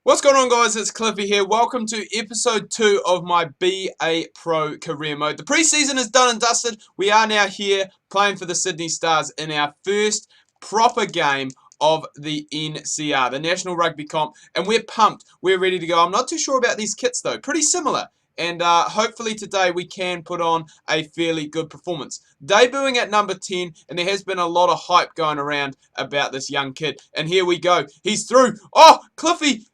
What's going on, guys? It's Cliffy here. Welcome to episode 2 of my BA Pro career mode. The preseason is done and dusted. We are now here playing for the Sydney Stars in our first proper game of the NCR, the National Rugby Comp, and we're pumped. We're ready to go. I'm not too sure about these kits, though. Pretty similar. And hopefully today we can put on a fairly good performance. Debuting at number 10, and there has been a lot of hype going around about this young kid. And here we go. He's through. Oh, Cliffy!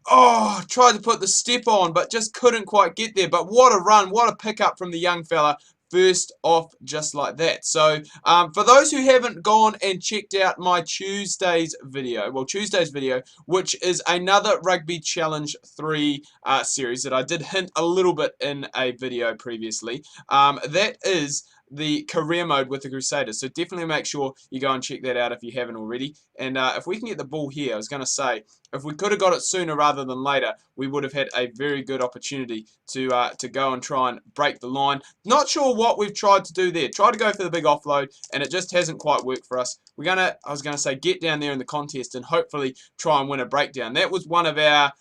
Oh, tried to put the step on, but just couldn't quite get there. But what a run, what a pickup from the young fella. First off, just like that. So, for those who haven't gone and checked out my Tuesday's video, which is another Rugby Challenge 3 series that I did hint a little bit in a video previously, that is the career mode with the Crusaders. So definitely make sure you go and check that out if you haven't already. And if we can get the ball here, I was going to say, if we could have got it sooner rather than later, we would have had a very good opportunity to go and try and break the line. Not sure what we've tried to do there. Tried to go for the big offload, and it just hasn't quite worked for us. I was gonna say, get down there in the contest and hopefully try and win a breakdown. That was one of our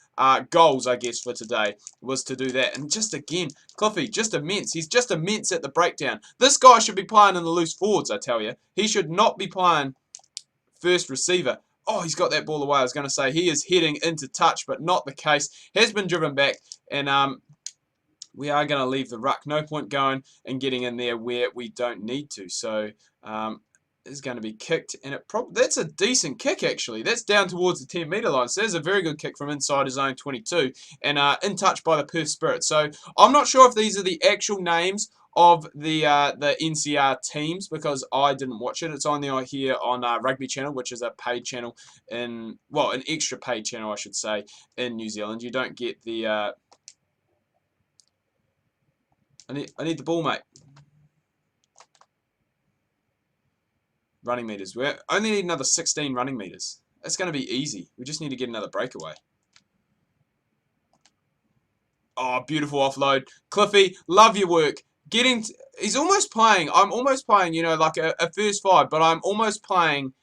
goals, I guess, for today, was to do that. And just again, Cliffy, just immense. He's just immense at the breakdown. This guy should be playing in the loose forwards, I tell you. He should not be playing first receiver. Oh, he's got that ball away. I was going to say he is heading into touch, but not the case. Has been driven back, and we are going to leave the ruck. No point going and getting in there where we don't need to. So it's going to be kicked, and that's a decent kick, actually. That's down towards the 10-metre line. So there's a very good kick from inside his own 22, and in touch by the Perth Spirit. So I'm not sure if these are the actual names of the NCR teams, because I didn't watch it. It's on there here on Rugby Channel, which is a paid channel an extra paid channel, I should say, in New Zealand. You don't get the I need the ball, mate. Running meters. We only need another 16 running meters. That's going to be easy. We just need to get another breakaway. Oh, beautiful offload. Cliffy, love your work. He's almost playing. I'm almost playing, like a first five, but I'm almost playing,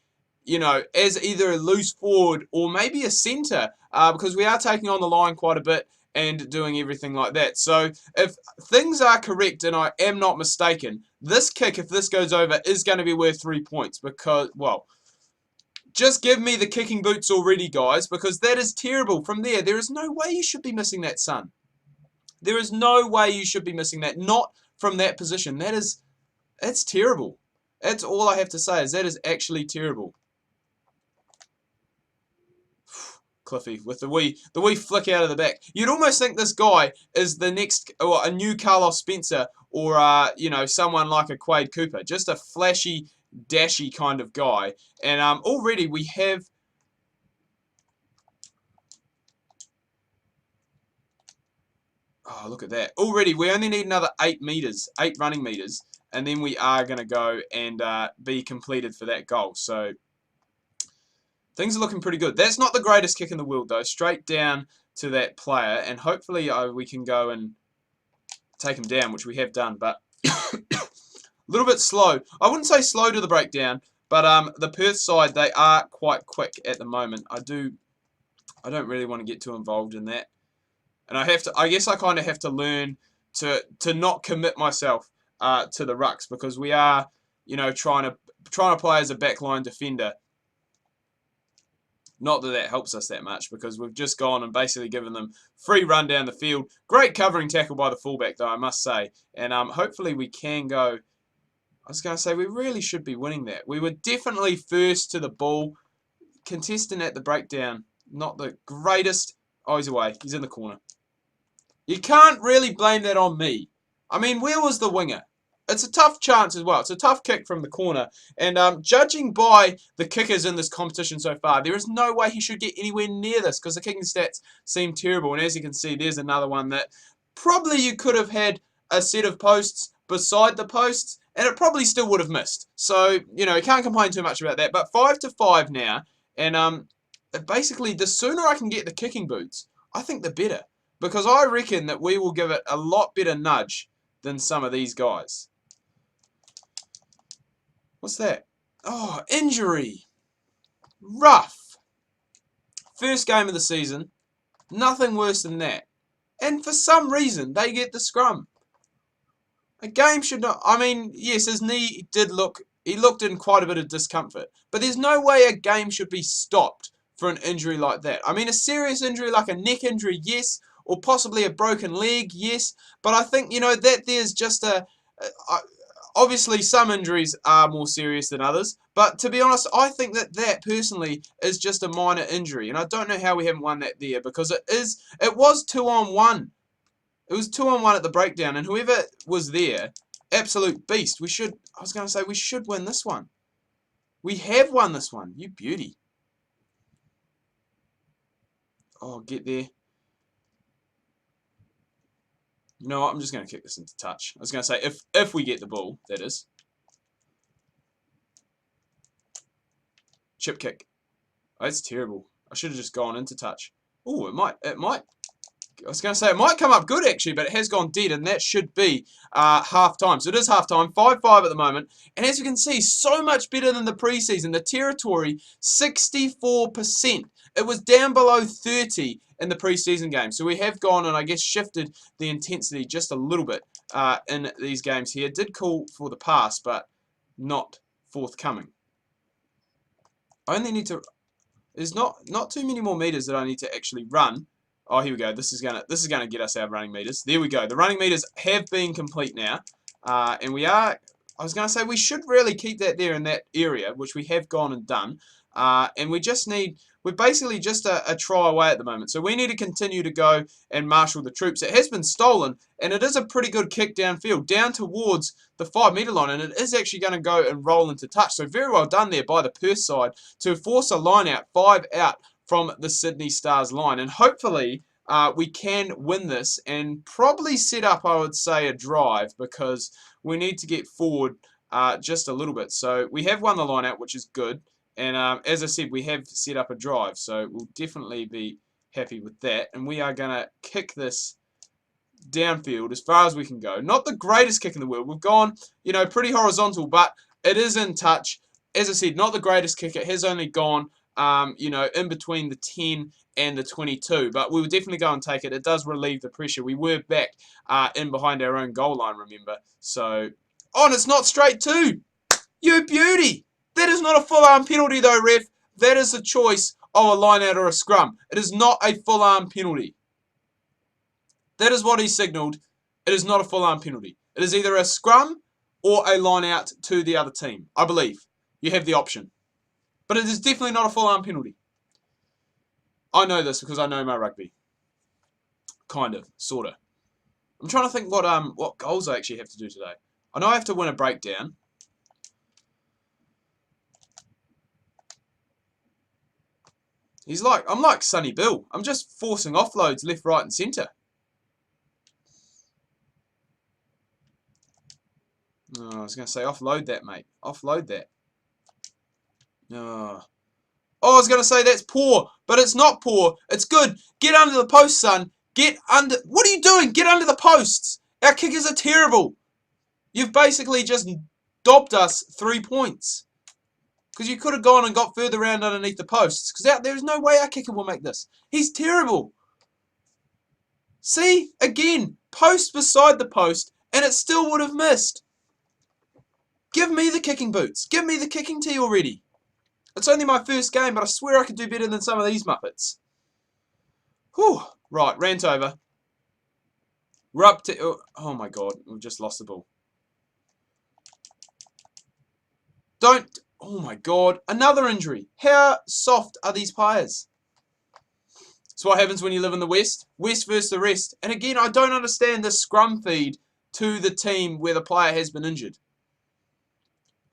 as either a loose forward or maybe a centre, because we are taking on the line quite a bit and doing everything like that. So if things are correct and I am not mistaken, this kick, if this goes over, is going to be worth 3 points because, well, just give me the kicking boots already, guys, because that is terrible. From there is no way you should be missing that, son. There is no way you should be missing that. Not from that position. That's terrible. That's all I have to say, is that is actually terrible. Cliffy with the wee flick out of the back. You'd almost think this guy is the next, or a new Carlos Spencer, or someone like a Quade Cooper, just a flashy, dashy kind of guy. And already we have. Oh, look at that! Already we only need another 8 meters, 8 running meters, and then we are going to go and be completed for that goal. So things are looking pretty good. That's not the greatest kick in the world, though. Straight down to that player, and hopefully we can go and take him down, which we have done, but a little bit slow. I wouldn't say slow to the breakdown, but the Perth side, they are quite quick at the moment. I don't really want to get too involved in that. And I guess I kind of have to learn to not commit myself to the rucks, because we are, trying to play as a backline defender. Not that that helps us that much, because we've just gone and basically given them free run down the field. Great covering tackle by the fullback, though, I must say. And hopefully we can go. I was going to say, we really should be winning that. We were definitely first to the ball. Contestant at the breakdown, not the greatest. Oh, he's away. He's in the corner. You can't really blame that on me. I mean, where was the winger? It's a tough chance as well. It's a tough kick from the corner. And judging by the kickers in this competition so far, there is no way he should get anywhere near this, because the kicking stats seem terrible. And as you can see, there's another one that probably you could have had a set of posts beside the posts, and it probably still would have missed. So, you can't complain too much about that. But 5-5 now. And basically, the sooner I can get the kicking boots, I think the better. Because I reckon that we will give it a lot better nudge than some of these guys. What's that? Oh, injury. Rough. First game of the season. Nothing worse than that. And for some reason, they get the scrum. A game should not... I mean, yes, his knee did look... He looked in quite a bit of discomfort. But there's no way a game should be stopped for an injury like that. I mean, a serious injury like a neck injury, yes. Or possibly a broken leg, yes. But I think, you know, that there's just a obviously, some injuries are more serious than others, but to be honest, I think that personally is just a minor injury, and I don't know how we haven't won that there, because it was 2-on-1. It was 2-on-1 at the breakdown, and whoever was there, absolute beast. I was going to say, we should win this one. We have won this one. You beauty. Oh, get there. You know what? I'm just going to kick this into touch. I was going to say, if we get the ball, that is. Chip kick. Oh, that's terrible. I should have just gone into touch. Oh, it might. I was going to say, it might come up good, actually, but it has gone dead, and that should be half-time. So it is half-time, 5-5 at the moment. And as you can see, so much better than the preseason. The territory, 64%. It was down below 30 in the preseason game. So we have gone and, I guess, shifted the intensity just a little bit in these games here. It did call for the pass, but not forthcoming. I only need to... There's not too many more meters that I need to actually run. Oh, here we go. This is gonna get us our running meters. There we go. The running meters have been complete now, and we are. I was gonna say we should really keep that there in that area, which we have gone and done. And we just need. We're basically just a try away at the moment, so we need to continue to go and marshal the troops. It has been stolen, and it is a pretty good kick downfield, down towards the 5-meter line, and it is actually going to go and roll into touch. So very well done there by the Perth side to force a line out, 5 out from the Sydney Stars line, and hopefully we can win this and probably set up, I would say, a drive, because we need to get forward just a little bit. So we have won the line out, which is good. And as I said, we have set up a drive, so we'll definitely be happy with that. And we are going to kick this downfield as far as we can go. Not the greatest kick in the world. We've gone, you know, pretty horizontal, but it is in touch. As I said, not the greatest kick. It has only gone, you know, in between the 10 and the 22. But we will definitely go and take it. It does relieve the pressure. We were back in behind our own goal line, remember. So, oh, and it's not straight too. You beauty. That is not a full-arm penalty, though, ref. That is a choice of a line-out or a scrum. It is not a full-arm penalty. That is what he signalled. It is not a full-arm penalty. It is either a scrum or a line-out to the other team, I believe. You have the option. But it is definitely not a full-arm penalty. I know this because I know my rugby. Kind of, sort of. I'm trying to think what goals I actually have to do today. I know I have to win a breakdown. I'm like Sonny Bill. I'm just forcing offloads left, right, and centre. Oh, I was going to say offload that, mate. Offload that. Oh. I was going to say that's poor, but it's not poor. It's good. Get under the post, son. Get under... What are you doing? Get under the posts. Our kickers are terrible. You've basically just dobbed us 3 points. Because you could have gone and got further around underneath the posts. Because there's no way our kicker will make this. He's terrible. See? Again. Post beside the post. And it still would have missed. Give me the kicking boots. Give me the kicking tee already. It's only my first game, but I swear I could do better than some of these Muppets. Whew. Right. Rant over. We're up to... Oh my god. We've just lost the ball. Don't... Oh my god, another injury. How soft are these players? It's what happens when you live in the West. West versus the rest. And again, I don't understand the scrum feed to the team where the player has been injured.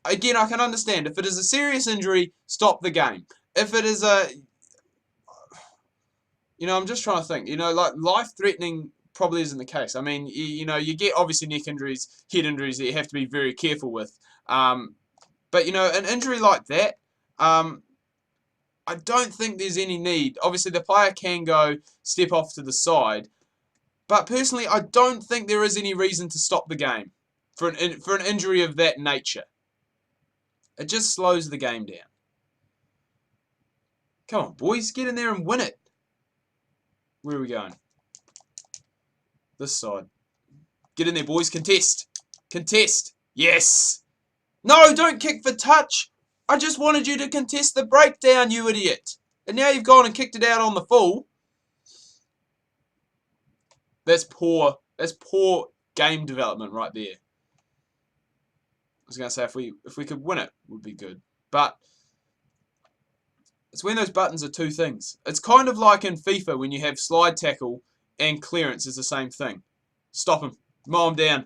Again, I can understand. If it is a serious injury, stop the game. If it is a... You know, I'm just trying to think. You know, like life-threatening probably isn't the case. I mean, you know, you get obviously neck injuries, head injuries that you have to be very careful with. But, you know, an injury like that, I don't think there's any need. Obviously, the player can go step off to the side. But personally, I don't think there is any reason to stop the game for an injury of that nature. It just slows the game down. Come on, boys. Get in there and win it. Where are we going? This side. Get in there, boys. Contest. Contest. Yes. No, don't kick for touch. I just wanted you to contest the breakdown, you idiot. And now you've gone and kicked it out on the full. That's poor. That's poor game development right there. I was going to say if we could win it, would be good. But it's when those buttons are two things. It's kind of like in FIFA when you have slide tackle and clearance is the same thing. Stop him. Mow him down.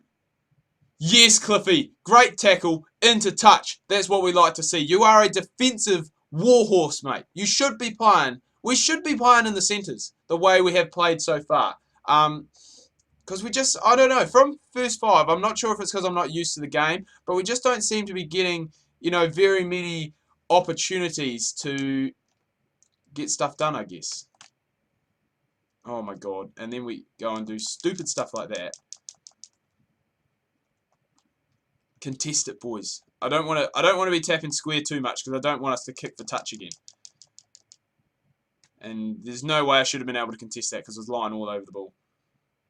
Yes, Cliffy. Great tackle into touch. That's what we like to see. You are a defensive warhorse, mate. You should be playing. We should be playing in the centres the way we have played so far. Because we just, I don't know, from first five, I'm not sure if it's because I'm not used to the game, but we just don't seem to be getting, you know, very many opportunities to get stuff done, I guess. Oh my god. And then we go and do stupid stuff like that. Contest it, boys. I don't want to be tapping square too much because I don't want us to kick for touch again. And there's no way I should have been able to contest that because I was lying all over the ball.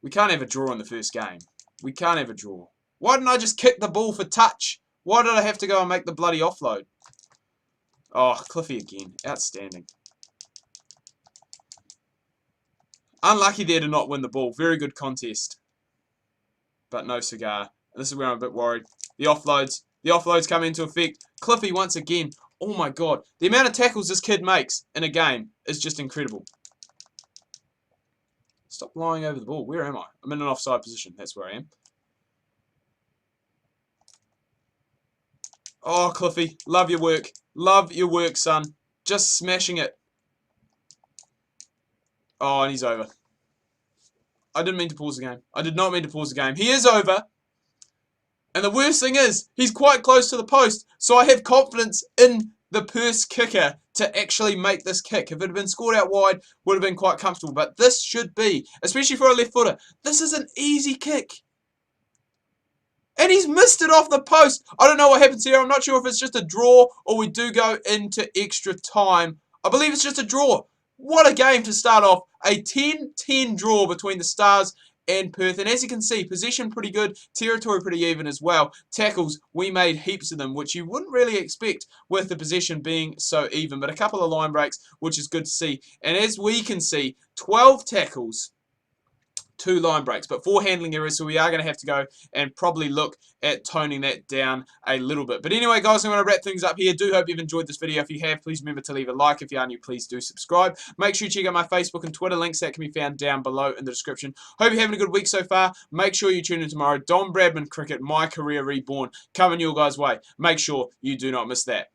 We can't have a draw in the first game. We can't have a draw. Why didn't I just kick the ball for touch? Why did I have to go and make the bloody offload? Oh, Cliffy again. Outstanding. Unlucky there to not win the ball. Very good contest. But no cigar. This is where I'm a bit worried. The offloads come into effect. Cliffy once again. Oh my god. The amount of tackles this kid makes in a game is just incredible. Stop lying over the ball. Where am I? I'm in an offside position. That's where I am. Oh, Cliffy. Love your work. Love your work, son. Just smashing it. Oh, and he's over. I didn't mean to pause the game. I did not mean to pause the game. He is over. And the worst thing is, he's quite close to the post. So I have confidence in the Perth kicker to actually make this kick. If it had been scored out wide, would have been quite comfortable. But this should be, especially for a left footer, this is an easy kick. And he's missed it off the post. I don't know what happens here. I'm not sure if it's just a draw or we do go into extra time. I believe it's just a draw. What a game to start off. A 10-10 draw between the Stars and Perth. And as you can see, possession pretty good, territory pretty even as well. Tackles, we made heaps of them, which you wouldn't really expect with the possession being so even. But a couple of line breaks, which is good to see. And as we can see, 12 tackles, 2 line breaks, but 4 handling errors, so we are going to have to go and probably look at toning that down a little bit. But anyway, guys, I'm going to wrap things up here. Do hope you've enjoyed this video. If you have, please remember to leave a like. If you are new, please do subscribe. Make sure you check out my Facebook and Twitter links that can be found down below in the description. Hope you're having a good week so far. Make sure you tune in tomorrow. Don Bradman Cricket, My Career Reborn, coming your guys' way. Make sure you do not miss that.